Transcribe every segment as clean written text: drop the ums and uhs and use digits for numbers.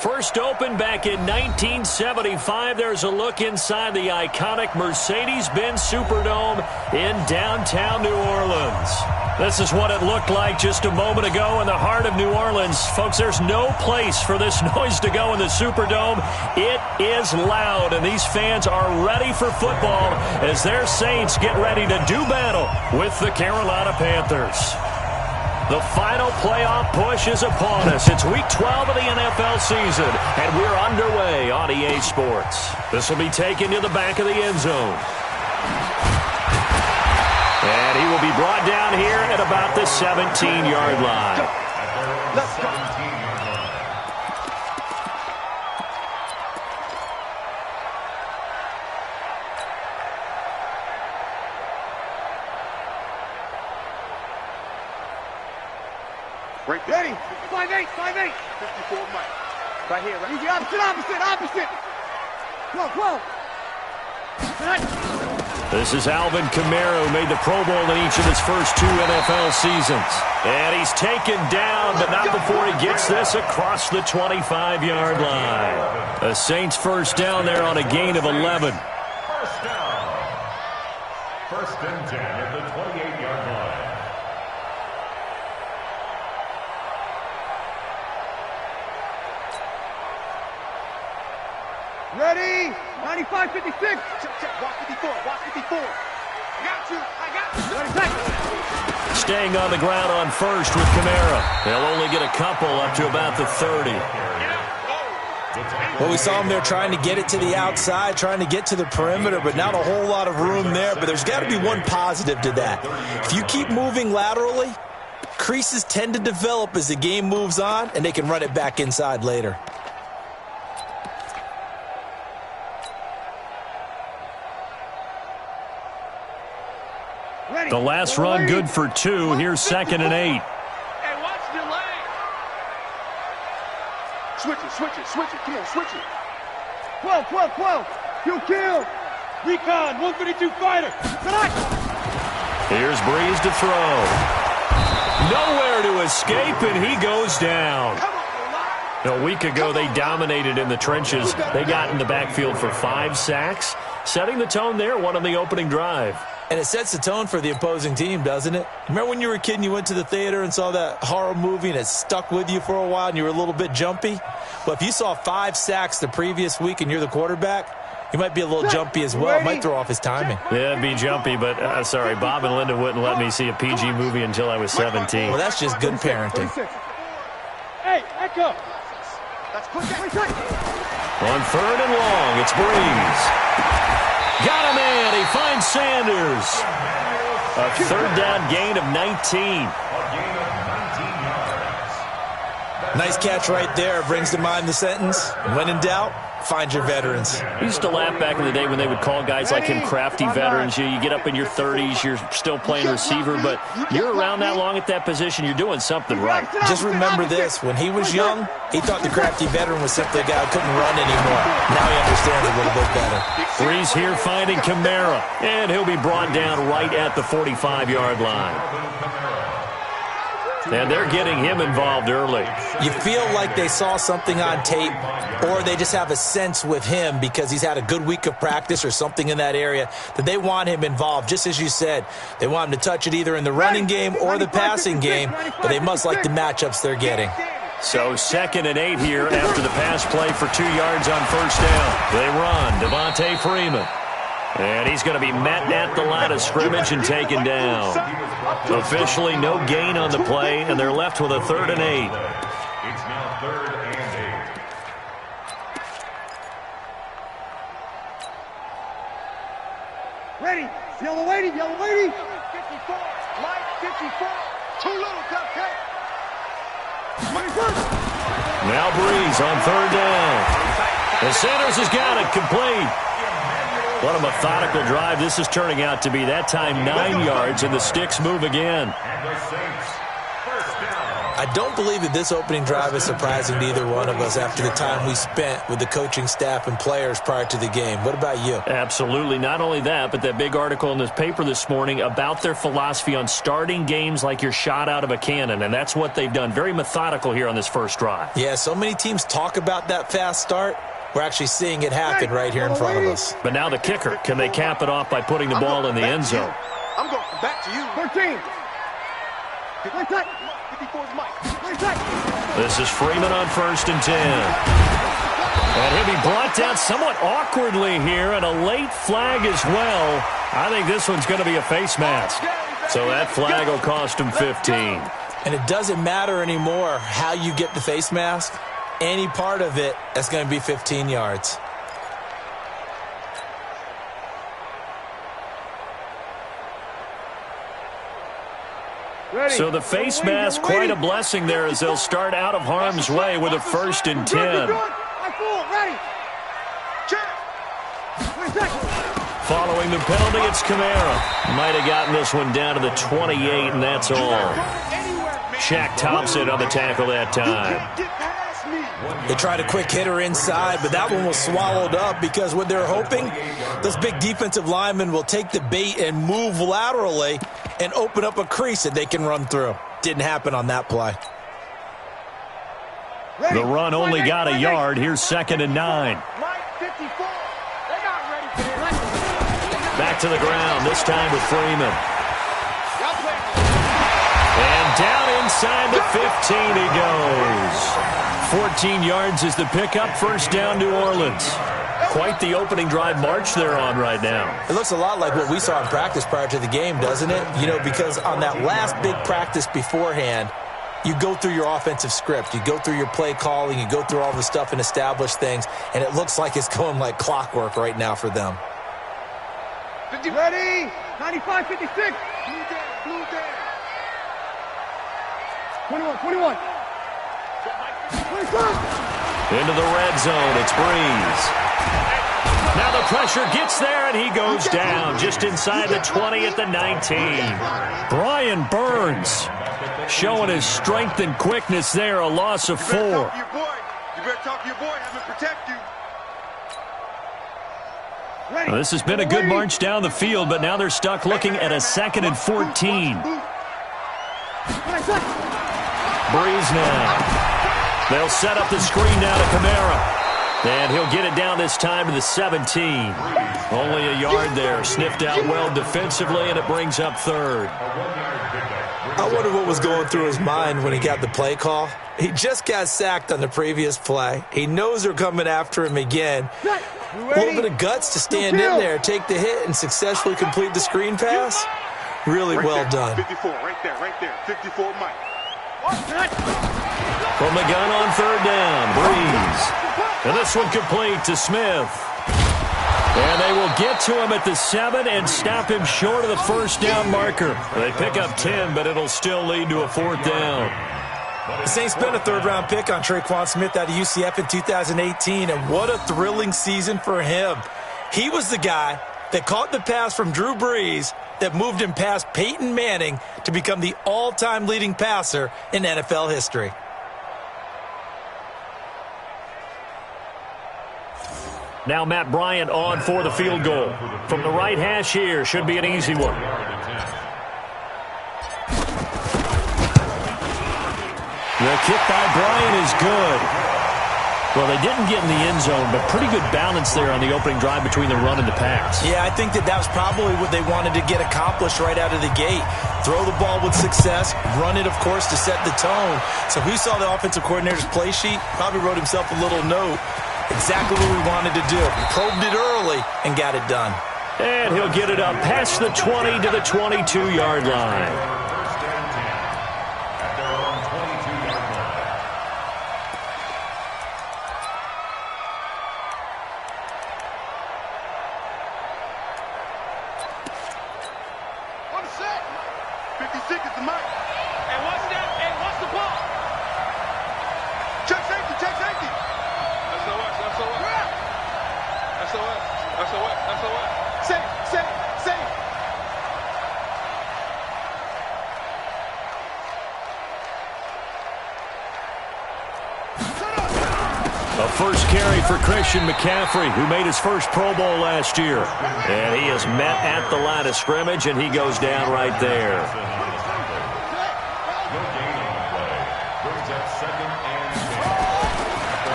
First opened back in 1975. There's a look inside the iconic Mercedes-Benz Superdome in downtown New Orleans. This is what it looked like just a moment ago in the heart of New Orleans. Folks, there's no place for this noise to go in the Superdome. It is loud, and these fans are ready for football as their Saints get ready to do battle with the Carolina Panthers. The final playoff push is upon us. It's Week 12 of the NFL season, and we're underway on EA Sports. This will be taken to the back of the end zone. And he will be brought down here at about the 17-yard line. Let's go. Ready? 5'8", 5'8". 54 Mike. Right here, right? Easy, opposite. 12. This is Alvin Kamara, who made the Pro Bowl in each of his first 2 NFL seasons. And he's taken down, but not before he gets this across the 25-yard line. The Saints first down there on a gain of 11. First down. First and 10 at the 28-yard line. Ready? 95, 56. Check. Watch 54. I got you. Staying on the ground on first with Kamara. They'll only get a couple up to about the 30. Well, we saw him there trying to get it to the outside, trying to get to the perimeter, but not a whole lot of room there. But there's got to be one positive to that. If you keep moving laterally, creases tend to develop as the game moves on, and they can run it back inside later. The last run good for 2. Here's 2nd and 8. Hey, watch the leg. Switch it. Come on, switch it. 12. Kill. Recon, 152 fighter. Here's Breeze to throw. Nowhere to escape, and he goes down. A week ago, they dominated in the trenches. They got in the backfield for 5 sacks, setting the tone there, one on the opening drive. And it sets the tone for the opposing team, doesn't it? Remember when you were a kid and you went to the theater and saw that horror movie and it stuck with you for a while and you were a little bit jumpy? Well, if you saw 5 sacks the previous week and you're the quarterback, you might be a little jumpy as well. It might throw off his timing. Yeah, it'd be jumpy, but sorry, Bob and Linda wouldn't let me see a PG movie until I was 17. Well, that's just good parenting. Hey, echo. That's quick. On 3rd and long, it's Breeze. Got a man. He finds Sanders. A 3rd down gain of 19. Nice catch right there. Brings to mind the sentence, when in doubt, find your veterans. I used to laugh back in the day when they would call guys like him crafty veterans. You get up in your 30s, you're still playing receiver, but you're around that long at that position, you're doing something right. Just remember this. When he was young, he thought the crafty veteran was simply a guy who couldn't run anymore. Now he understands a little bit better. Breeze here finding Kamara, and he'll be brought down right at the 45-yard line. And they're getting him involved early. You feel like they saw something on tape, or they just have a sense with him because he's had a good week of practice or something in that area that they want him involved. Just as you said, they want him to touch it either in the running game or the passing game, but they must like the matchups they're getting. So 2nd and 8 here after the pass play for 2 yards on first down. They run. Devontae Freeman. And he's going to be met at the line of scrimmage and taken down. Officially no gain on the play, and they're left with a 3rd and 8. It's now 3rd and 8. Ready? Yellow lady. 54. Light 54. Too little, cupcake. Now Breeze on 3rd down. And Sanders has got it complete. What a methodical drive this is turning out to be. That time 9 yards, and the sticks move again. And the Saints, first down. I I don't believe that this opening drive is surprising to either one of us after the time we spent with the coaching staff and players prior to the game. What about you? Absolutely. Not only that, but that big article in this paper this morning about their philosophy on starting games like you're shot out of a cannon, and that's what they've done. Very methodical here on this first drive. Yeah, so many teams talk about that fast start. We're actually seeing it happen right here in front of us. But now the kicker. Can they cap it off by putting the ball in the end zone? I'm going back to you. 13. This is Freeman on 1st and 10. And he'll be brought down somewhat awkwardly here, and a late flag as well. I think this one's going to be a face mask. So that flag will cost him 15. And it doesn't matter anymore how you get the face mask. Any part of it, that's going to be 15 yards. So the face mask, quite a blessing there as they'll start out of harm's way with a 1st and 10. Following the penalty, it's Kamara. Might have gotten this one down to the 28, and that's all. Shaq Thompson on the tackle that time. They tried a quick hitter inside, but that one was swallowed up because what they're hoping, those big defensive linemen will take the bait and move laterally and open up a crease that they can run through. Didn't happen on that play. The run only got a yard. Here's 2nd and 9. Back to the ground, this time with Freeman. And down inside the 15 he goes. 14 yards is the pickup. 1st down, New Orleans. Quite the opening drive march they're on right now. It looks a lot like what we saw in practice prior to the game, doesn't it? You know, because on that last big practice beforehand, you go through your offensive script. You go through your play calling. You go through all the stuff and establish things. And it looks like it's going like clockwork right now for them. Ready? 95, 56. Blue down. 21. Into the red zone, it's Breeze. Now the pressure gets there, and he goes down just inside the 20 at the 19. Brian Burns showing his strength and quickness there, a loss of 4. You better talk to your boy, have him protect you. Well, this has been a good march down the field, but now they're stuck looking at a 2nd and 14. Breeze now. They'll set up the screen down to Kamara. And he'll get it down this time to the 17. Only a yard there. Sniffed out well defensively, and it brings up 3rd. I wonder what was going through his mind when he got the play call. He just got sacked on the previous play. He knows they're coming after him again. A little bit of guts to stand in there, take the hit, and successfully complete the screen pass. Really well done. 54, right there. 54, Mike. From the gun on 3rd down, Breeze. And this one complete to Smith. And they will get to him at the 7 and stop him short of the 1st down marker. They pick up 10, but it'll still lead to a 4th down. The Saints spent a 3rd-round pick on Traquan Smith out of UCF in 2018, and what a thrilling season for him. He was the guy that caught the pass from Drew Brees that moved him past Peyton Manning to become the all-time leading passer in NFL history. Now Matt Bryant on for the field goal. From the right hash here, should be an easy one. The kick by Bryant is good. Well, they didn't get in the end zone, but pretty good balance there on the opening drive between the run and the pass. Yeah, I think that was probably what they wanted to get accomplished right out of the gate. Throw the ball with success, run it, of course, to set the tone. So who saw the offensive coordinator's play sheet? Probably wrote himself a little note. Exactly what we wanted to do. Probed it early and got it done. And he'll get it up past the 20 to the 22-yard line. A first carry for Christian McCaffrey, who made his first Pro Bowl last year. And he is met at the line of scrimmage, and he goes down right there.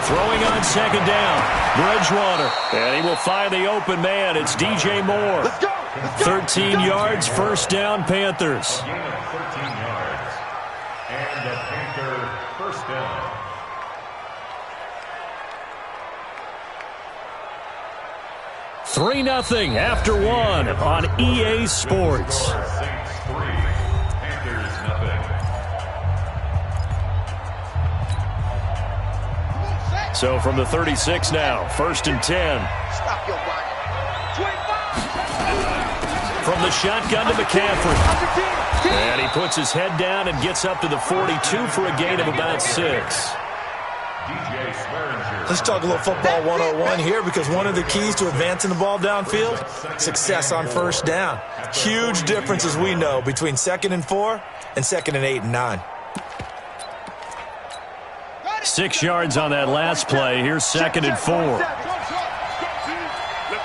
Throwing on second down, Bridgewater. And he will find the open man. It's DJ Moore. 13 yards, first down, Panthers. Gain of 13 yards. And the Panther first down. Three 0 after one on EA Sports. Saints 3, Panthers 0. So from the 36 now, first and 10. Stop your body. 25. From the shotgun to McCaffrey. And he puts his head down and gets up to the 42 for a gain of about 6. Let's talk a little football 101 here, because one of the keys to advancing the ball downfield, success on first down. Huge difference, as we know, between 2nd and 4 and 2nd and 8 and 9. 6 yards on that last play. Here's 2nd and 4. Let's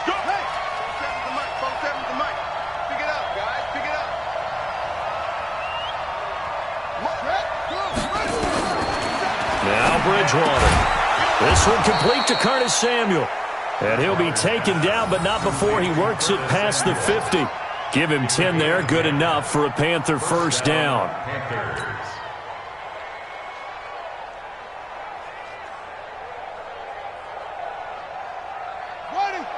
go. Hey. the mic. Pick it up, guys. Pick it up. Now Bridgewater. This one complete to Curtis Samuel. And he'll be taken down, but not before he works it past the 50. Give him 10 there. Good enough for a Panther first down.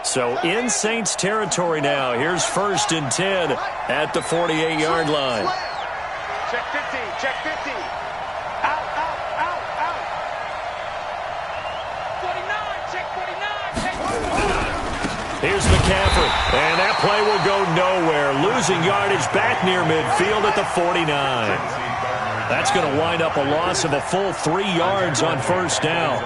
So in Saints territory now. Here's first and 10 at the 48-yard line. Check 50. Check 50. Out. 49. Check 49. Check 49. Here's McCaffrey. And that play will go nowhere. Losing yardage back near midfield at the 49. That's going to wind up a loss of a full 3 yards on first down.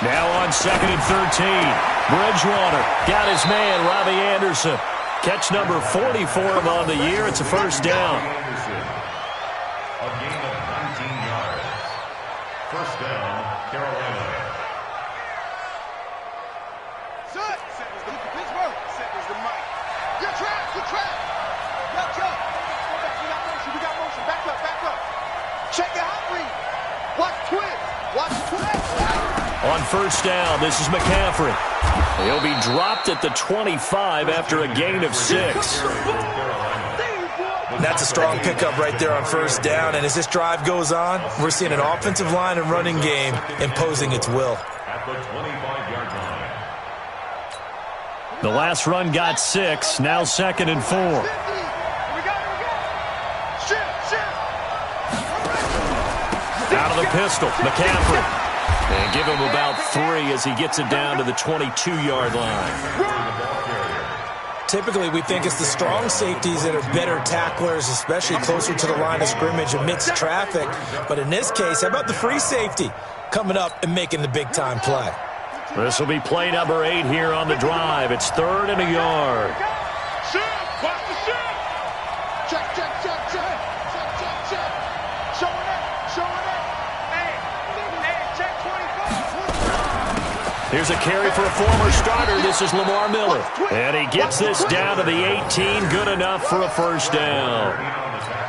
Now on 2nd and 13. Bridgewater got his man, Robbie Anderson. Catch number 40 for him on the year. It's a first down. A gain of 19 yards. First down, Carolina. Set is the Pittsburgh. Set is the mic. Good track. We got motion. Back up. Check your hot read. Watch twist. On first down, this is McCaffrey. He'll be dropped at the 25 after a gain of 6. That's a strong pickup right there on first down. And as this drive goes on, we're seeing an offensive line and running game imposing its will. At the 25-yard line. The last run got 6. Now 2nd and 4. Out of the pistol, McCaffrey. And give him about 3 as he gets it down to the 22-yard line. Typically, we think it's the strong safeties that are better tacklers, especially closer to the line of scrimmage amidst traffic. But in this case, how about the free safety coming up and making the big-time play? This will be play number 8 here on the drive. It's 3rd and a yard. Here's a carry for a former starter. This is Lamar Miller. And he gets this down to the 18. Good enough for a first down.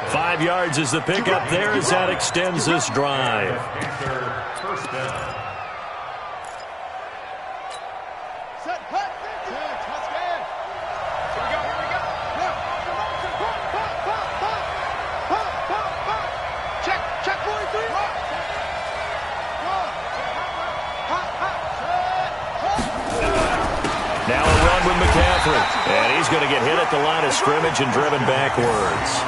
5 yards is the pickup there as that extends this drive. First down. Now a run with McCaffrey. And he's going to get hit at the line of scrimmage and driven backwards.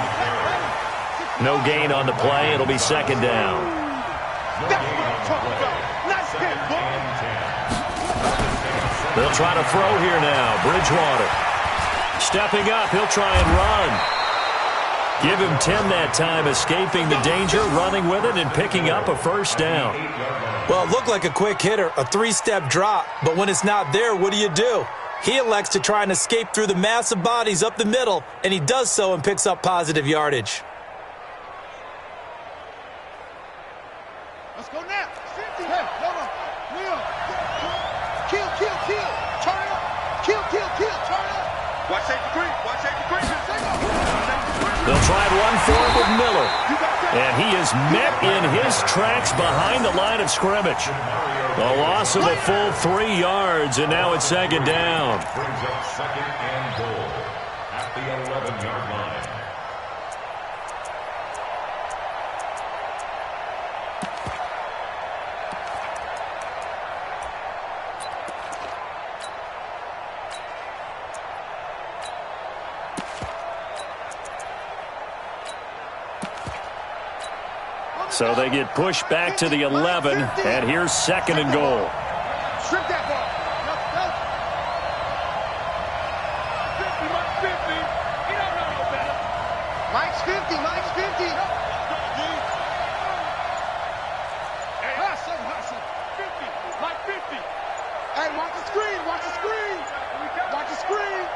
No gain on the play. It'll be 2nd down. They'll try to throw here now. Bridgewater. Stepping up. He'll try and run. Give him 10 that time, escaping the danger, running with it, and picking up a first down. Well, it looked like a quick hitter, a 3-step drop, but when it's not there, what do? He elects to try and escape through the massive bodies up the middle, and he does so and picks up positive yardage. try and run for it with Miller. And he is met in his tracks behind the line of scrimmage. A loss of a full 3 yards, and now it's second down. Brings up second and goal at the 11-yard line. So they get pushed back to the 11, and here's second and goal. Strip that ball. 50, Mike's 50. He don't know no better. Mike's 50, Mike's 50. Hey, hustle. 50, Mike 50. Hey, watch the screen, watch the screen. Watch the screen.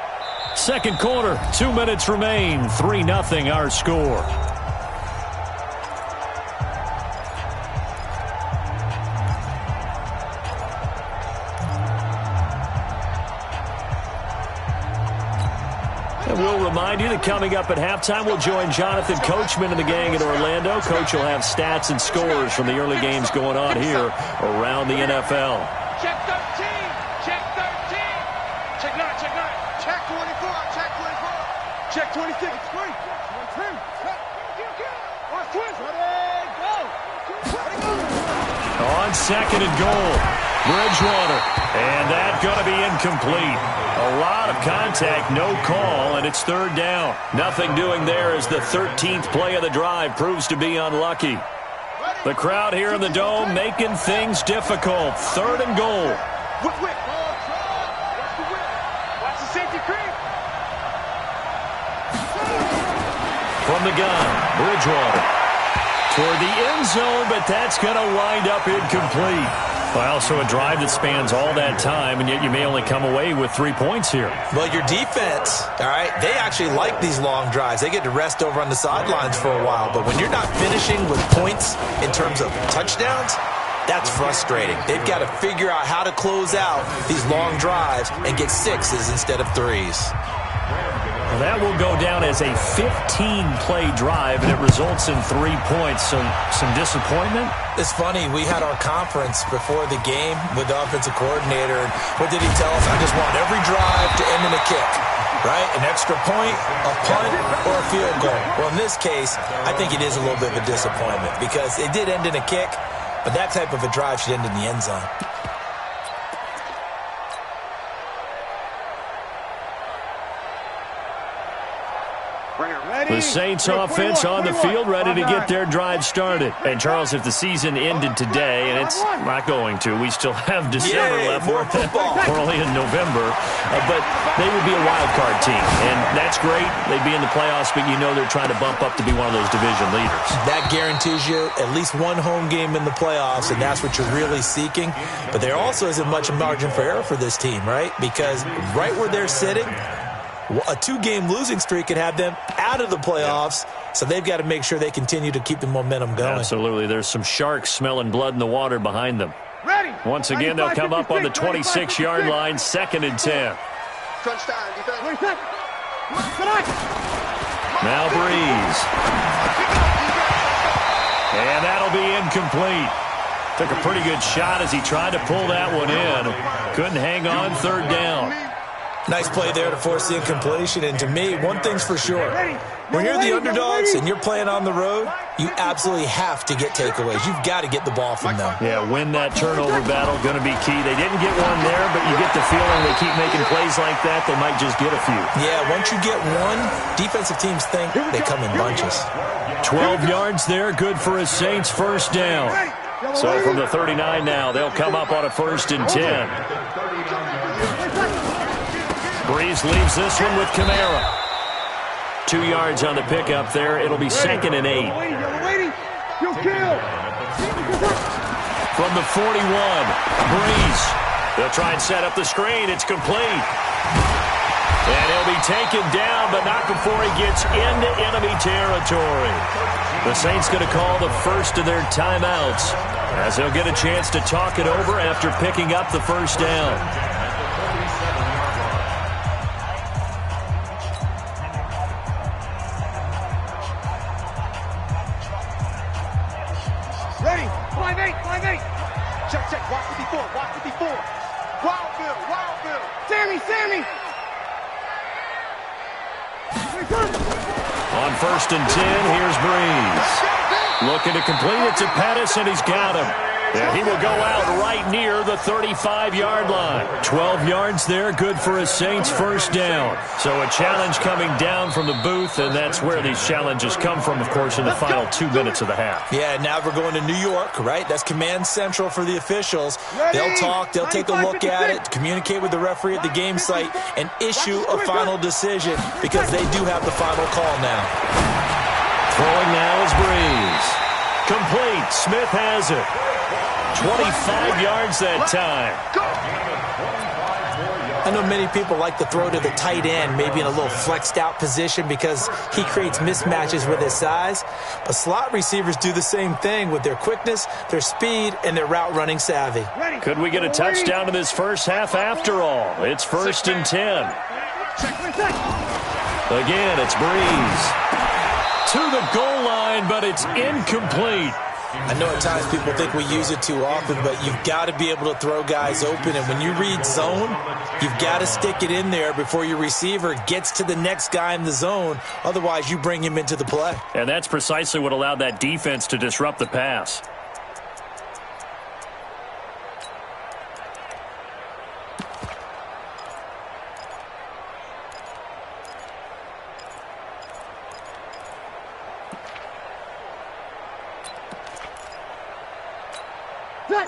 Second quarter, 2 minutes remain, 3-0 our score. And we'll remind you that coming up at halftime, we'll join Jonathan Coachman and the gang in Orlando. Coach will have stats and scores from the early games going on here around the NFL. Check 13. Check 13. Check 9. Check 9. Check 24. Check 24. Check 26. Screen. Check 22. Watch twins. Ready, go. Ready, go. On second and goal, Bridgewater. And that's going to be incomplete. A lot of contact, no call, and it's third down. Nothing doing there as the 13th play of the drive proves to be unlucky. The crowd here in the Dome making things difficult. Third and goal. Whip. Watch the whip. Watch the safety creep. From the gun, Bridgewater. Toward the end zone, but that's going to wind up incomplete. Well, so a drive that spans all that time, and yet you may only come away with 3 points here. Well, your defense, all right, they actually like these long drives. They get to rest over on the sidelines for a while. But when you're not finishing with points in terms of touchdowns, that's frustrating. They've got to figure out how to close out these long drives and get 6s instead of 3s. Well, that will go down as a 15-play drive, and it results in 3 points. So some disappointment? It's funny, we had our conference before the game with the offensive coordinator, and what did he tell us? I just want every drive to end in a kick, right? An extra point, a punt, or a field goal. Well, in this case, I think it is a little bit of a disappointment because it did end in a kick, but that type of a drive should end in the end zone. The Saints offense on the field, ready to get their drive started. And, Charles, if the season ended today, and it's not going to, we still have December left. More football. We're only in November. But they would be a wild card team, and that's great. They'd be in the playoffs, but you know they're trying to bump up to be one of those division leaders. That guarantees you at least one home game in the playoffs, and that's what you're really seeking. But there also isn't much margin for error for this team, right? Because right where they're sitting, a 2-game losing streak could have them out of the playoffs, so they've got to make sure they continue to keep the momentum going. Absolutely. There's some sharks smelling blood in the water behind them. Ready. Once again, they'll come up on the 26-yard line, 2nd and 10. Crunch time. Now Breeze. And that'll be incomplete. Took a pretty good shot as he tried to pull that one in. Couldn't hang on, third down. Nice play there to force the incompletion. And to me, one thing's for sure. When you're the underdogs and you're playing on the road, you absolutely have to get takeaways. You've got to get the ball from them. Yeah, win that turnover battle, going to be key. They didn't get one there, but you get the feeling they keep making plays like that, they might just get a few. Yeah, once you get one, defensive teams think they come in bunches. 12 yards there, good for a Saints first down. So from the 39 now, they'll come up on a 1st and 10. Breeze leaves this one with Kamara. 2 yards on the pickup there. It'll be 2nd and 8. From the 41, Breeze. They'll try and set up the screen. It's complete. And he'll be taken down, but not before he gets into enemy territory. The Saints going to call the first of their timeouts as they'll get a chance to talk it over after picking up the first down. field. Sammy! On 1st and 10, here's Breeze. Looking to complete it to Pettis, and he's got him. Yeah, he will go out right near the 35-yard line. 12 yards there, good for a Saints first down. So a challenge coming down from the booth, and that's where these challenges come from, of course, in the final 2 minutes of the half. Yeah, now we're going to New York, right? That's command central for the officials. They'll talk, they'll take a look at it, communicate with the referee at the game site, and issue a final decision because they do have the final call now. Throwing now is Breeze. Complete. Smith has it. 25 yards that time. I know many people like to throw to the tight end, maybe in a little flexed out position because he creates mismatches with his size. But slot receivers do the same thing with their quickness, their speed, and their route running savvy. Could we get a touchdown in this first half after all? It's 1st and 10. Again, it's Breeze. To the goal line, but it's incomplete. I know at times people think we use it too often, but you've got to be able to throw guys open. And when you read zone, you've got to stick it in there before your receiver gets to the next guy in the zone. Otherwise, you bring him into the play. And that's precisely what allowed that defense to disrupt the pass.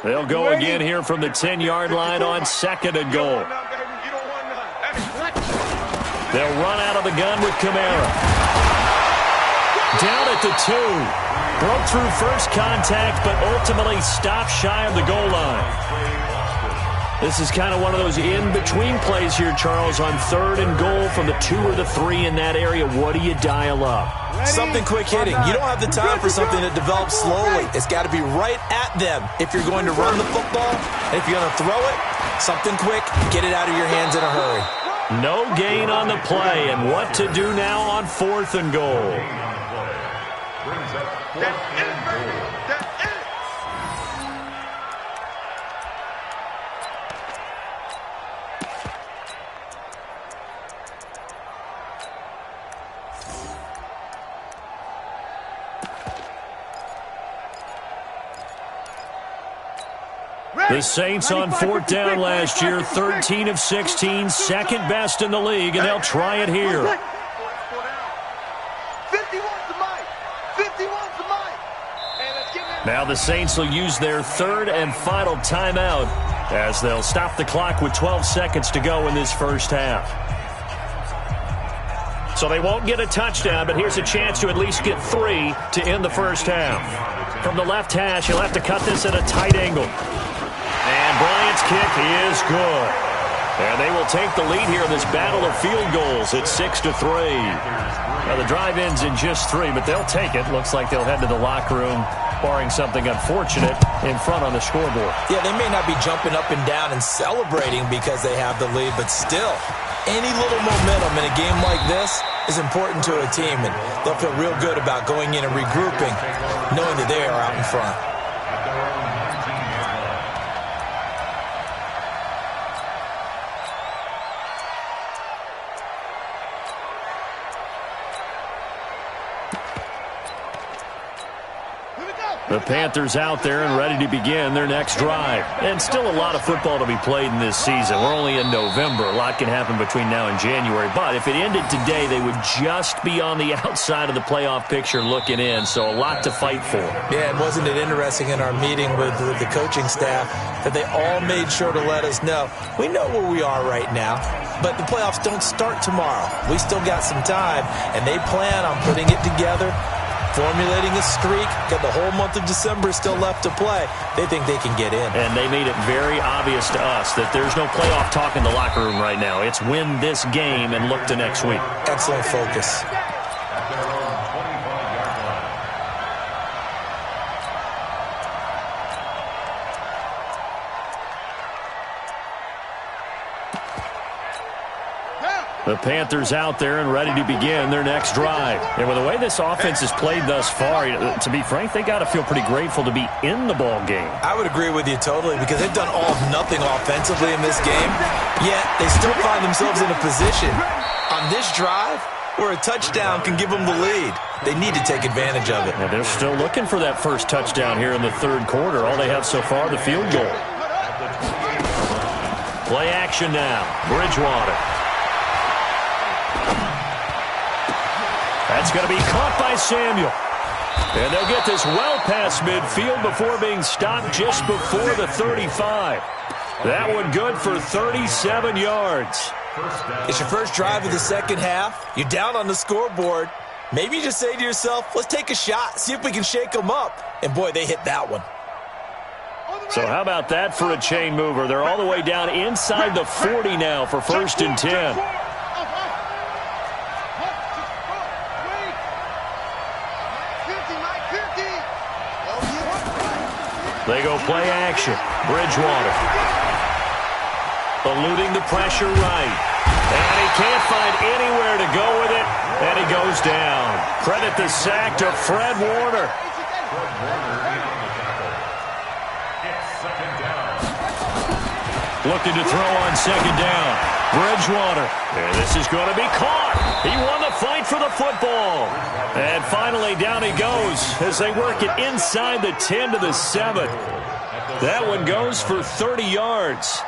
They'll go again here from the 10-yard line on 2nd and goal. They'll run out of the gun with Kamara. Down at the 2. Broke through first contact, but ultimately stopped shy of the goal line. This is kind of one of those in-between plays here, Charles, on 3rd and goal from the 2 or the 3 in that area. What do you dial up? Something quick hitting. You don't have the time for something that develops slowly. It's got to be right at them if you're going to run the football. And if you're going to throw it, something quick, get it out of your hands in a hurry. No gain on the play, and what to do now on 4th and goal. The Saints on 4th down last year, 13 of 16, second best in the league, and they'll try it here. 51's the mic. 51's the mic. Now the Saints will use their 3rd and final timeout as they'll stop the clock with 12 seconds to go in this first half. So they won't get a touchdown, but here's a chance to at least get 3 to end the first half. From the left hash, he'll have to cut this at a tight angle. And Bryant's kick is good. And they will take the lead here in this battle of field goals. It's 6-3. Now the drive ends in just 3, but they'll take it. Looks like they'll head to the locker room, barring something unfortunate, in front on the scoreboard. Yeah, they may not be jumping up and down and celebrating because they have the lead, but still, any little momentum in a game like this is important to a team, and they'll feel real good about going in and regrouping, knowing that they are out in front. The Panthers out there and ready to begin their next drive. And still a lot of football to be played in this season. We're only in November. A lot can happen between now and January. But if it ended today, they would just be on the outside of the playoff picture looking in. So a lot to fight for. Yeah, and wasn't it interesting in our meeting with the coaching staff that they all made sure to let us know, we know where we are right now, but the playoffs don't start tomorrow. We still got some time, and they plan on putting it together, formulating a streak. Got the whole month of December still left to play. They think they can get in. And they made it very obvious to us that there's no playoff talk in the locker room right now. It's win this game and look to next week. Excellent focus. The Panthers out there and ready to begin their next drive. And with the way this offense has played thus far, to be frank, they got to feel pretty grateful to be in the ball game. I would agree with you totally because they've done all of nothing offensively in this game, yet they still find themselves in a position on this drive where a touchdown can give them the lead. They need to take advantage of it. And they're still looking for that first touchdown here in the third quarter. All they have so far, the field goal. Play action now. Bridgewater. That's going to be caught by Samuel. And they'll get this well past midfield before being stopped just before the 35. That one good for 37 yards. It's your first drive of the second half. You're down on the scoreboard. Maybe you just say to yourself, let's take a shot, see if we can shake them up. And, boy, they hit that one. So how about that for a chain mover? They're all the way down inside the 40 now for 1st and 10. They go play action. Bridgewater. Eluding the pressure right. And he can't find anywhere to go with it. And he goes down. Credit the sack to Fred Warner. Looking to throw on second down. Bridgewater. And this is going to be caught. He won the fight for the football. And finally down he goes as they work it inside the 10 to the 7. That one goes for 30 yards.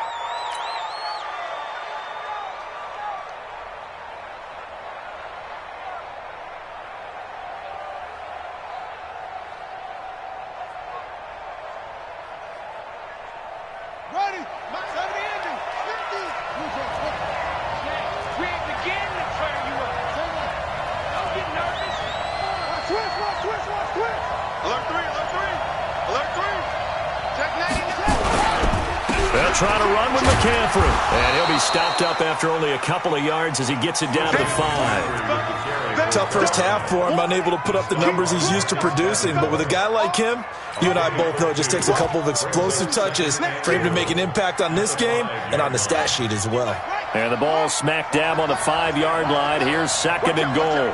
Trying to run with McCaffrey. And he'll be stopped up after only a couple of yards as he gets it down to the 5. Tough first half for him, unable to put up the numbers he's used to producing. But with a guy like him, you and I both know it just takes a couple of explosive touches for him to make an impact on this game and on the stat sheet as well. And the ball smack dab on the 5-yard line. Here's 2nd and goal.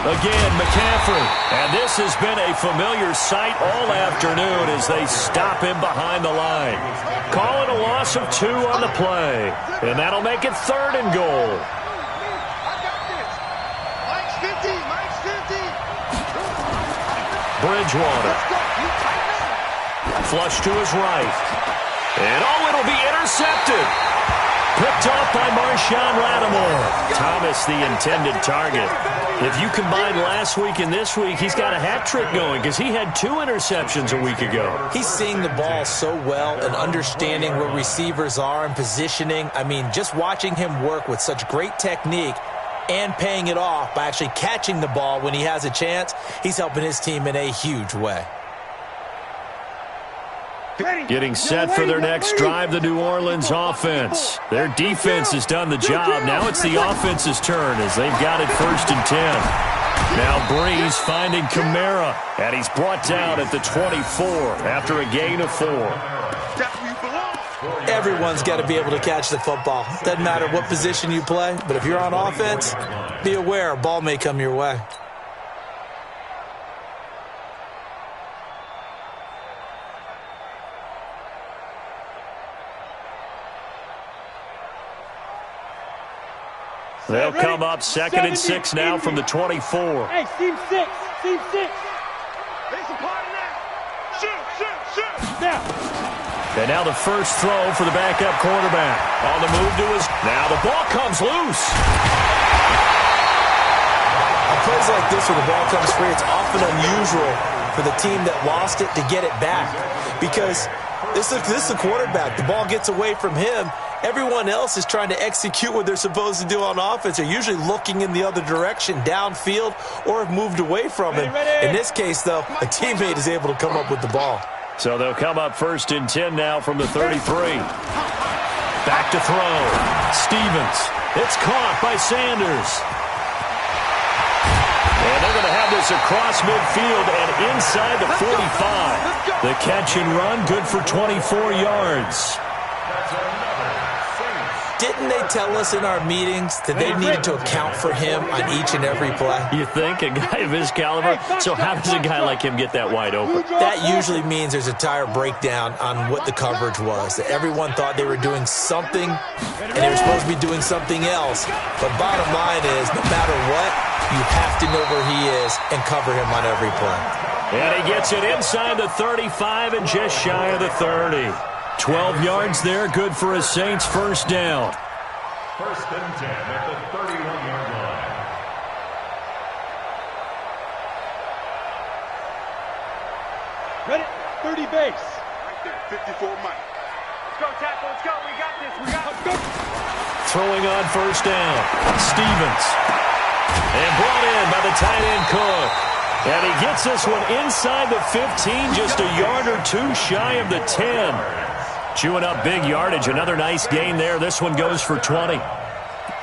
Again, McCaffrey. And this has been a familiar sight all afternoon as they stop him behind the line. Call it a loss of 2 on the play. And that'll make it 3rd and goal. Bridgewater. Flush to his right. And it'll be intercepted. Picked off by Marshawn Lattimore. Thomas, the intended target. If you combine last week and this week, he's got a hat trick going because he had 2 interceptions a week ago. He's seeing the ball so well and understanding where receivers are and positioning. I mean, just watching him work with such great technique and paying it off by actually catching the ball when he has a chance, he's helping his team in a huge way. Getting set for their next drive, the New Orleans offense. Their defense has done the job. Now it's the offense's turn as they've got it 1st and 10. Now Breeze finding Kamara, and he's brought down at the 24 after a gain of 4. Everyone's got to be able to catch the football. Doesn't matter what position you play, but if you're on offense, be aware a ball may come your way. They'll come up 2nd and 6 now from the 24. Hey, team 6. Team 6. There's a part of that. Shoot. Now. And now the first throw for the backup quarterback. On the move to his... Now the ball comes loose. On plays like this where the ball comes free, it's often unusual for the team that lost it to get it back. Because this is a quarterback. The ball gets away from him. Everyone else is trying to execute what they're supposed to do on offense. They're usually looking in the other direction, downfield, or have moved away from him. In this case, though, a teammate is able to come up with the ball. So they'll come up 1st and 10 now from the 33. Back to throw. Stevens. It's caught by Sanders. And they're going to have this across midfield and inside the 45. The catch and run, good for 24 yards. Didn't they tell us in our meetings that they needed to account for him on each and every play? You think? A guy of his caliber? So how does a guy like him get that wide open? That usually means there's a entire breakdown on what the coverage was. That everyone thought they were doing something, and they were supposed to be doing something else. But bottom line is, no matter what, you have to know where he is and cover him on every play. And he gets it inside the 35 and just shy of the 30. 12 yards there, good for a Saints first down. First and 10 at the 31-yard line. Ready? 30 base. Right there, 54 Mike. Let's go, tackle. Let's go. We got this. We got this. Let's go. Throwing on first down. Stevens. And brought in by the tight end Cook. And he gets this one inside the 15, just a yard or two shy of the 10. Chewing up big yardage. Another nice gain there. This one goes for 20.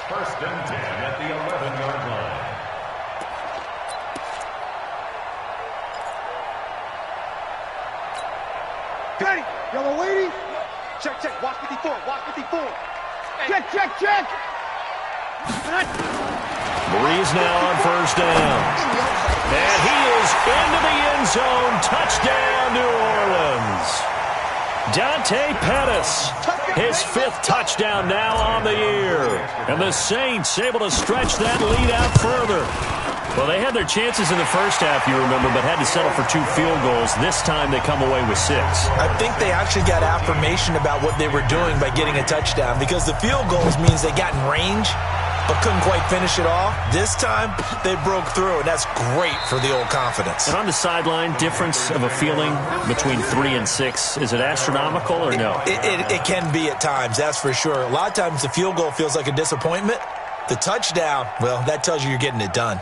First and 10 at the 11-yard line. Ready? Yellow lady. Check, check. Watch 54. Watch 54. Check, check, check. Breeze now on first down. And he is into the end zone. Touchdown, New Orleans. Dante Pettis, his fifth touchdown now on the year. And the Saints able to stretch that lead out further. Well, they had their chances in the first half, you remember, but had to settle for 2 field goals. This time they come away with 6. I think they actually got affirmation about what they were doing by getting a touchdown, because the field goals means they got in range but couldn't quite finish it off. This time, they broke through, and that's great for the old confidence. And on the sideline, difference of a feeling between 3 and 6, is it astronomical or no? It can be at times, that's for sure. A lot of times the field goal feels like a disappointment. The touchdown, well, that tells you you're getting it done.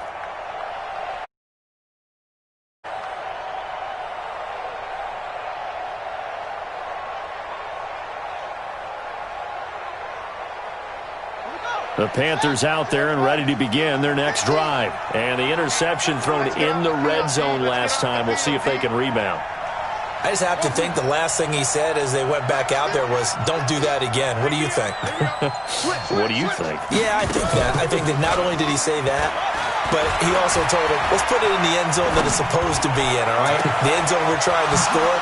The Panthers out there and ready to begin their next drive. And the interception thrown in the red zone last time. We'll see if they can rebound. I just have to think the last thing he said as they went back out there was, don't do that again. What do you think? What do you think? Yeah, I think that. I think that not only did he say that, but he also told him, let's put it in the end zone that it's supposed to be in, all right? The end zone we're trying to score.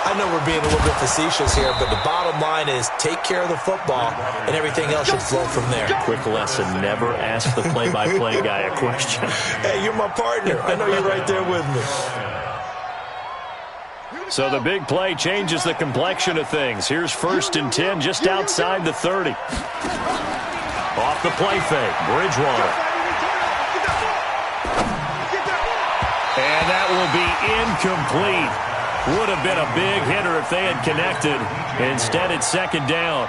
I know we're being a little bit facetious here, but the bottom line is take care of the football, and everything else should flow from there. Quick lesson, never ask the play-by-play guy a question. Hey, you're my partner. I know you're right there with me. So the big play changes the complexion of things. Here's first and 10 just outside the 30. Off the play fake, Bridgewater. And that will be incomplete. Would have been a big hitter if they had connected. Instead, it's second down.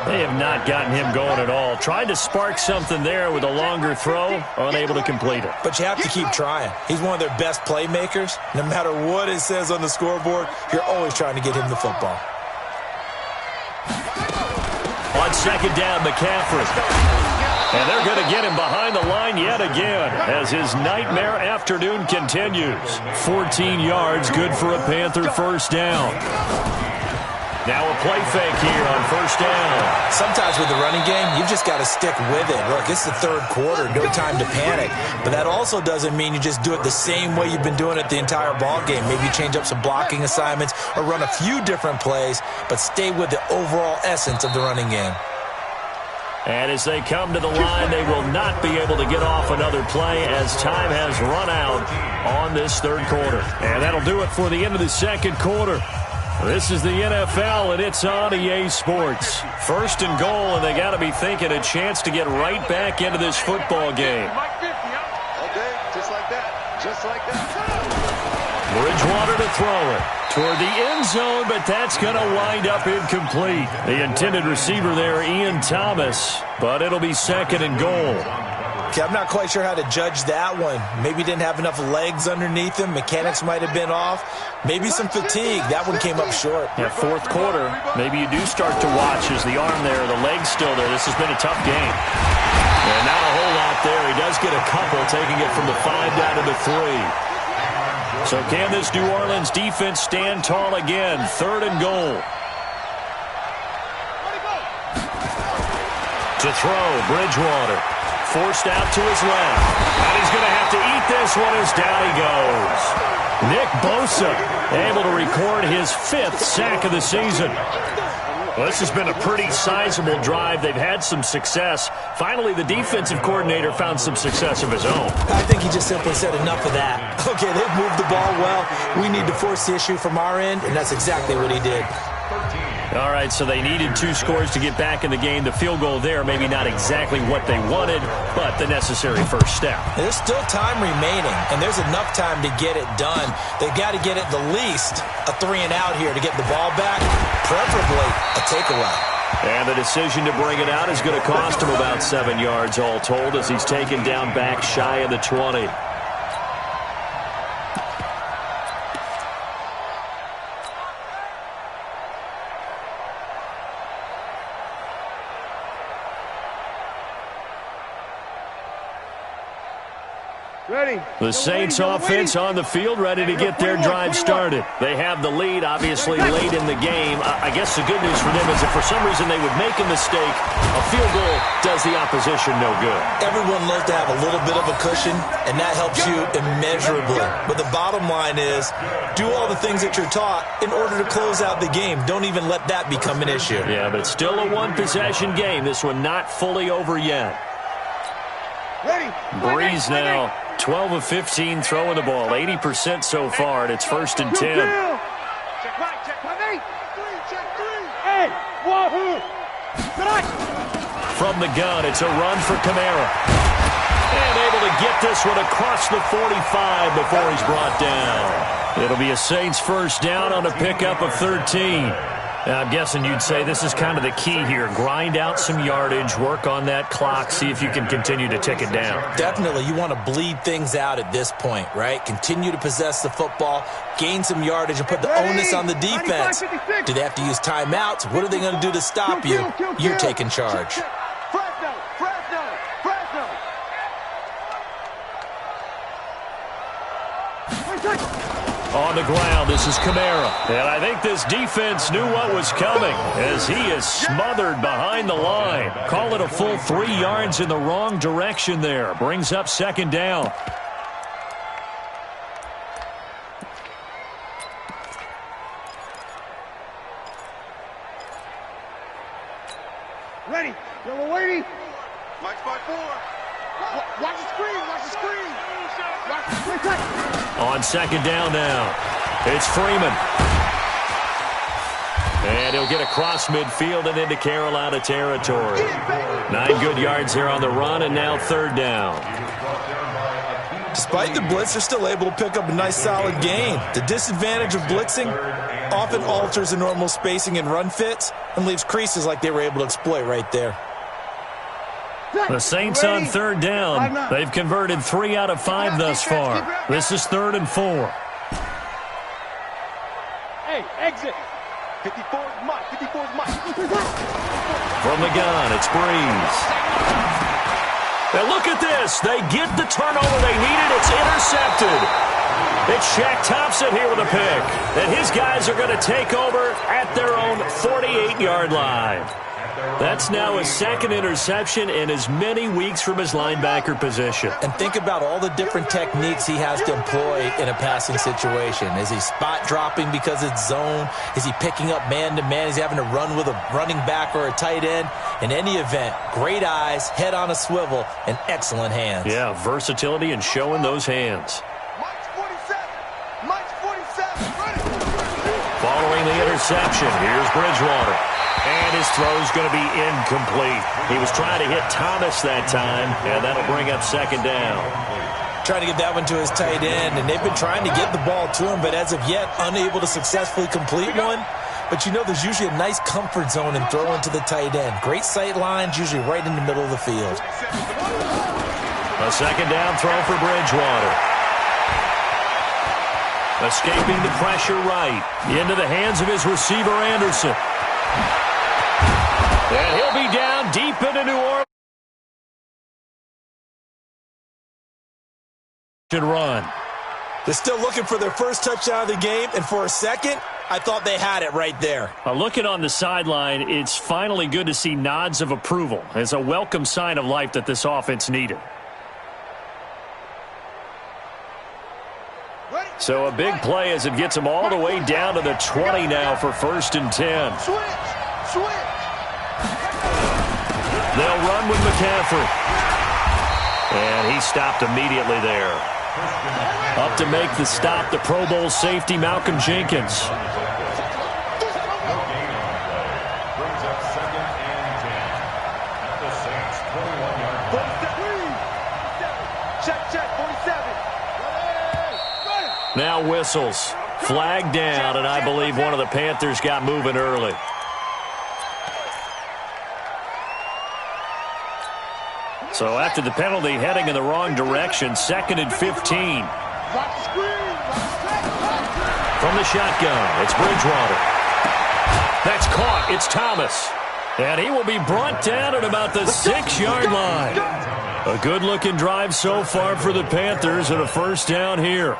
They have not gotten him going at all. Tried to spark something there with a longer throw, unable to complete it. But you have to keep trying. He's one of their best playmakers. No matter what it says on the scoreboard, you're always trying to get him the football. On second down, McCaffrey. And they're going to get him behind the line yet again as his nightmare afternoon continues. 14 yards, good for a Panther first down. Now a play fake here on first down. Sometimes with the running game, you've just got to stick with it. Look, it's the third quarter, no time to panic. But that also doesn't mean you just do it the same way you've been doing it the entire ball game. Maybe change up some blocking assignments or run a few different plays, but stay with the overall essence of the running game. And as they come to the line, they will not be able to get off another play as time has run out on this third quarter. And that'll do it for the end of the second quarter. This is the NFL, and it's on EA Sports. First and goal, and they got to be thinking a chance to get right back into this football game. Okay, just like that. Just like that. Bridgewater to throw it toward the end zone, but that's going to wind up incomplete. The intended receiver there, Ian Thomas, but it'll be second and goal. Okay, I'm not quite sure how to judge that one. Maybe didn't have enough legs underneath him. Mechanics might have been off. Maybe some fatigue. That one came up short. Yeah, fourth quarter, maybe you do start to watch as the arm there, the leg's still there. This has been a tough game. And not a whole lot there. He does get a couple, taking it from the 5 down to the 3. So can this New Orleans defense stand tall again? Third and goal. To throw, Bridgewater. Forced out to his left. And he's going to have to eat this one as down he goes. Nick Bosa able to record his 5th sack of the season. Well, this has been a pretty sizable drive. They've had some success. Finally, the defensive coordinator found some success of his own. I think he just simply said enough of that. Okay, they've moved the ball well. We need to force the issue from our end, and that's exactly what he did. All right, so they needed 2 scores to get back in the game. The field goal there, maybe not exactly what they wanted, but the necessary first step. There's still time remaining, and there's enough time to get it done. They've got to get at the least a 3-and-out here to get the ball back, preferably a takeaway. And the decision to bring it out is going to cost him about 7 yards all told as he's taken down back shy of the 20. The Saints offense on the field, ready to get their drive started. They have the lead, obviously, late in the game. I guess the good news for them is if for some reason they would make a mistake, a field goal does the opposition no good. Everyone loves to have a little bit of a cushion, and that helps you immeasurably. But the bottom line is, do all the things that you're taught in order to close out the game. Don't even let that become an issue. Yeah, but still a one-possession game. This one not fully over yet. Breeze now. 12 of 15 throwing the ball, 80% so far, and it's 1st and 10. Check right, check right. Check 3. Hey, wahoo! From the gun, it's a run for Kamara. And able to get this one across the 45 before he's brought down. It'll be a Saints first down on a pickup of 13. Now, I'm guessing you'd say this is kind of the key here. Grind out some yardage, work on that clock, see if you can continue to tick it down. Definitely. You want to bleed things out at this point, right? Continue to possess the football, gain some yardage, and put the onus on the defense. Do they have to use timeouts? What are they going to do to stop you? You're taking charge. On the ground, this is Kamara. And I think this defense knew what was coming as he is smothered behind the line. Call it a full 3 yards in the wrong direction there. Brings up 2nd down. Ready. Number 80. Mike spot 4. Watch the screen. Watch the screen. Watch the screen. On 2nd down now, it's Freeman. And he'll get across midfield and into Carolina territory. 9 good yards here on the run, and now 3rd down. Despite the blitz, they're still able to pick up a nice solid gain. The disadvantage of blitzing often alters the normal spacing and run fits and leaves creases like they were able to exploit right there. The Saints on 3rd down. They've converted 3 out of 5 thus far. This is 3rd and 4. Hey, exit. 54's Mike. 54's Mike. From the gun, it's Breeze. And look at this. They get the turnover they needed. It's intercepted. It's Shaq Thompson here with a pick. And his guys are going to take over at their own 48-yard line. That's now his 2nd interception in as many weeks from his linebacker position. And think about all the different techniques he has to employ in a passing situation. Is he spot dropping because it's zone? Is he picking up man-to-man? Is he having to run with a running back or a tight end? In any event, great eyes, head on a swivel, and excellent hands. Yeah, versatility and showing those hands. Mike's 47. Mike's 47. Following the interception, here's Bridgewater. And his throw's going to be incomplete. He was trying to hit Thomas that time, and that'll bring up 2nd down. Trying to get that one to his tight end, and they've been trying to get the ball to him, but as of yet, unable to successfully complete one. But you know there's usually a nice comfort zone in throwing to the tight end. Great sight lines, usually right in the middle of the field. A 2nd down throw for Bridgewater. Escaping the pressure right. Into the hands of his receiver, Anderson. And he'll be down deep into New Orleans. Run. They're still looking for their first touchdown of the game, and for a second, I thought they had it right there. Looking on the sideline, it's finally good to see nods of approval. It's a welcome sign of life that this offense needed. So a big play as it gets them all the way down to the 20 now for 1st and 10. Switch. They'll run with McCaffrey. And he stopped immediately there. Up to make the stop, the Pro Bowl safety, Malcolm Jenkins. Now whistles. Flag down, and I believe one of the Panthers got moving early. So after the penalty, heading in the wrong direction, 2nd and 15. From the shotgun, it's Bridgewater. That's caught. It's Thomas. And he will be brought down at about the 6-yard line. A good-looking drive so far for the Panthers and a 1st down here.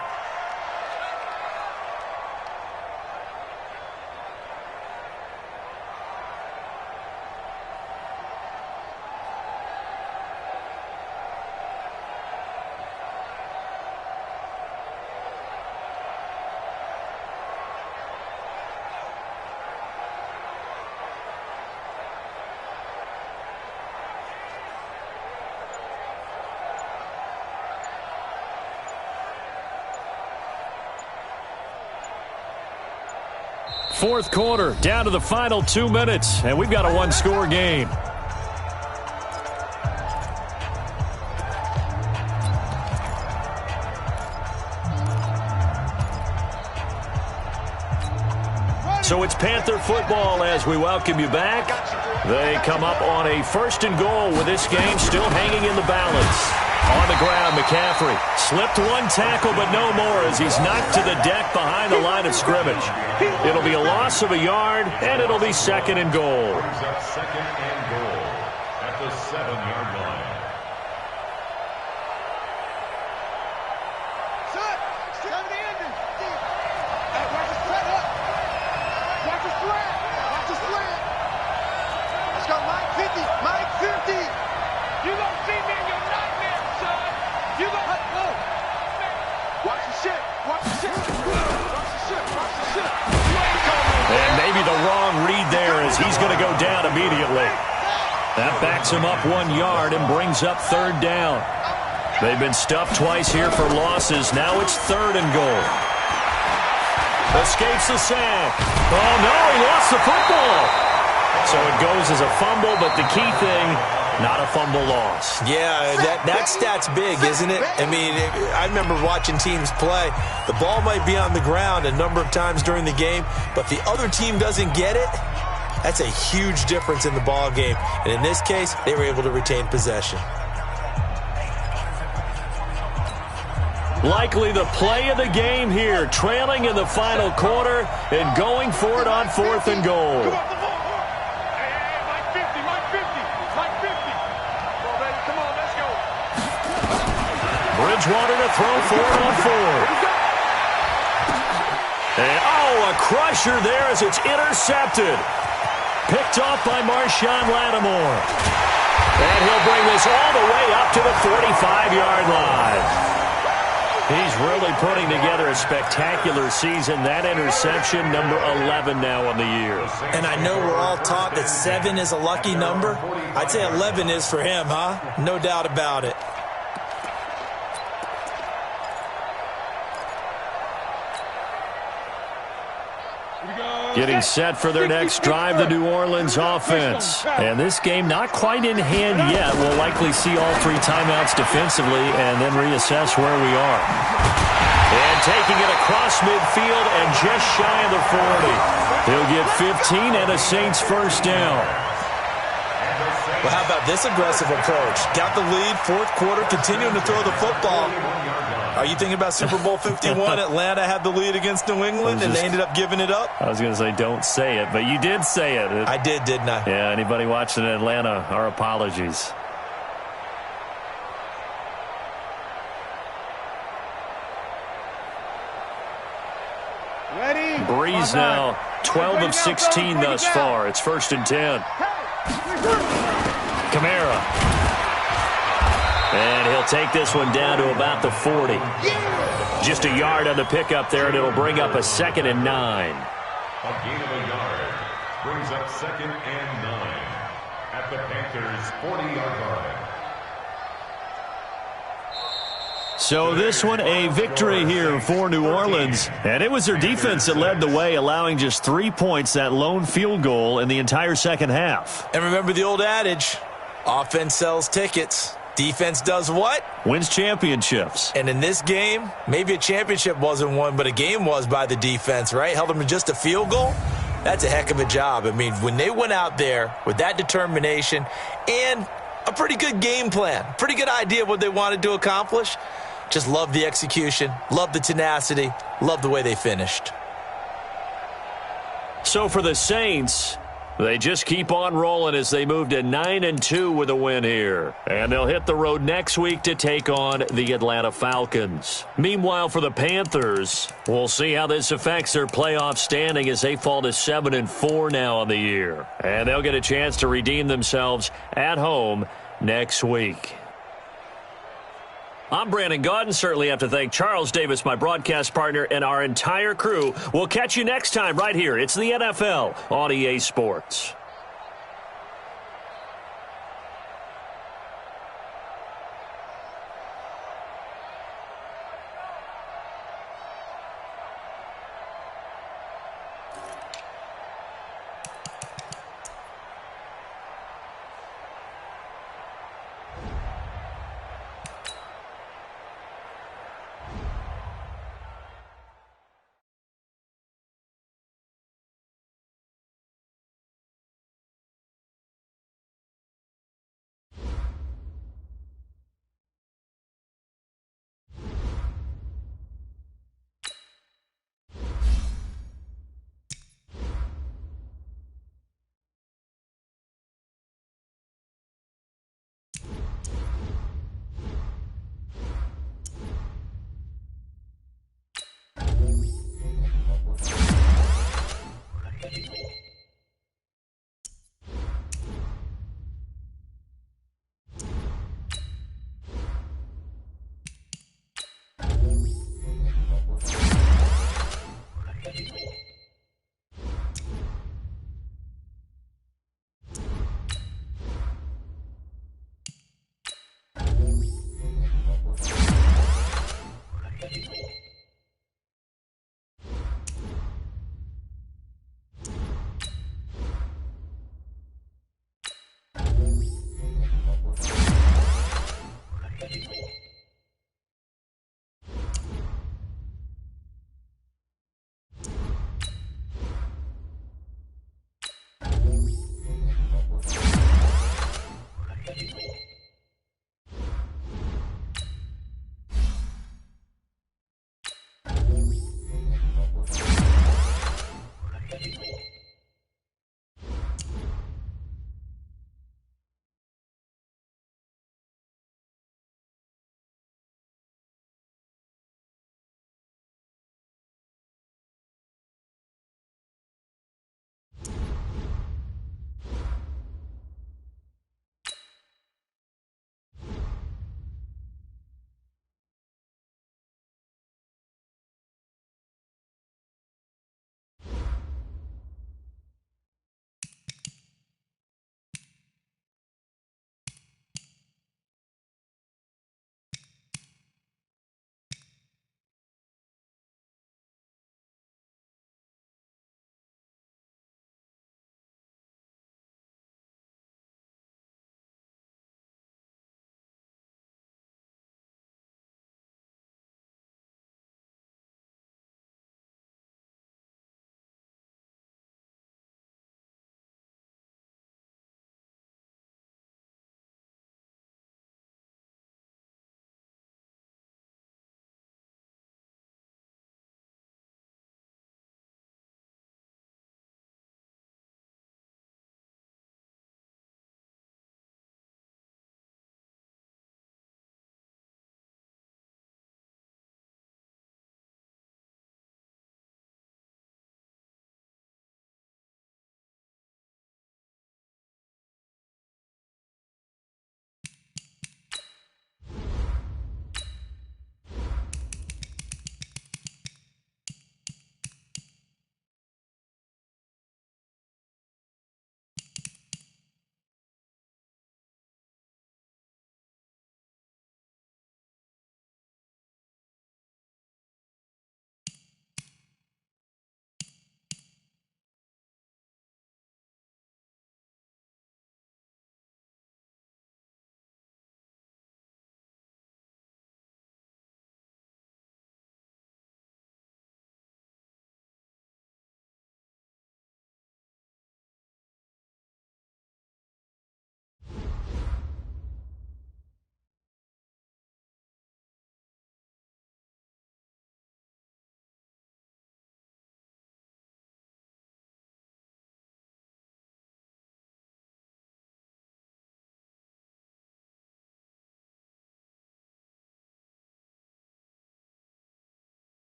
Fourth quarter, down to the final 2 minutes, and we've got a 1-score game. So it's Panther football as we welcome you back. They come up on a 1st and goal with this game still hanging in the balance. On the ground, McCaffrey slipped one tackle, but no more as he's knocked to the deck behind the line of scrimmage. It'll be a loss of a yard, and it'll be 2nd and goal. Brings up 2nd and goal at the 7-yard line. Let's go, Mike 50. Mike 50. You gonna see me in your nightmare, son. You gonna watch the shit. Watch the shit. Watch the shit. Watch the shit. And maybe the wrong read there as he's going to go down immediately. That backs him up 1 yard and brings up 3rd down. They've been stuffed twice here for losses. Now it's 3rd and goal. Escapes the sack. Oh, no, he lost the football. So it goes as a fumble, but the key thing, not a fumble loss. Yeah, that stat's big, isn't it? I mean, I remember watching teams play. The ball might be on the ground a number of times during the game, but if the other team doesn't get it, that's a huge difference in the ball game. And in this case, they were able to retain possession. Likely the play of the game here, trailing in the final quarter and going for it on 4th and goal. Bridgewater to throw for it on 4th. And, a crusher there as it's intercepted. Picked off by Marshawn Lattimore. And he'll bring this all the way up to the 45-yard line. He's really putting together a spectacular season. That interception, number 11 now on the year. And I know we're all taught that 7 is a lucky number. I'd say 11 is for him, huh? No doubt about it. Getting set for their next drive, the New Orleans offense. And this game not quite in hand yet. We'll likely see all 3 timeouts defensively and then reassess where we are. And taking it across midfield and just shy of the 40. He'll get 15 and a Saints 1st down. Well, how about this aggressive approach? Got the lead, 4th quarter, continuing to throw the football. Are you thinking about Super Bowl 51? Atlanta had the lead against New England, and they ended up giving it up? I was going to say don't say it, but you did say it. I did, didn't I? Yeah, anybody watching in Atlanta, our apologies. Breeze now 12 of 16 thus far. It's 1st and 10. Kamara. And he'll take this one down to about the 40. Just a yard on the pickup there, and it'll bring up a 2nd and 9. A gain of a yard brings up 2nd and 9 at the Panthers' 40-yard line. So this one a victory here for New Orleans. And it was their defense that led the way, allowing just 3 points, that lone field goal in the entire second half. And remember the old adage, offense sells tickets. Defense does what? Wins championships. And in this game, maybe a championship wasn't won, but a game was by the defense, right? Held them to just a field goal. That's a heck of a job. I mean, when they went out there with that determination and a pretty good game plan, pretty good idea of what they wanted to accomplish, just love the execution, love the tenacity, love the way they finished. So for the Saints, they just keep on rolling as they move to 9-2 with a win here. And they'll hit the road next week to take on the Atlanta Falcons. Meanwhile, for the Panthers, we'll see how this affects their playoff standing as they fall to 7-4 now on the year. And they'll get a chance to redeem themselves at home next week. I'm Brandon Gaudin. Certainly have to thank Charles Davis, my broadcast partner, and our entire crew. We'll catch you next time right here. It's the NFL on EA Sports.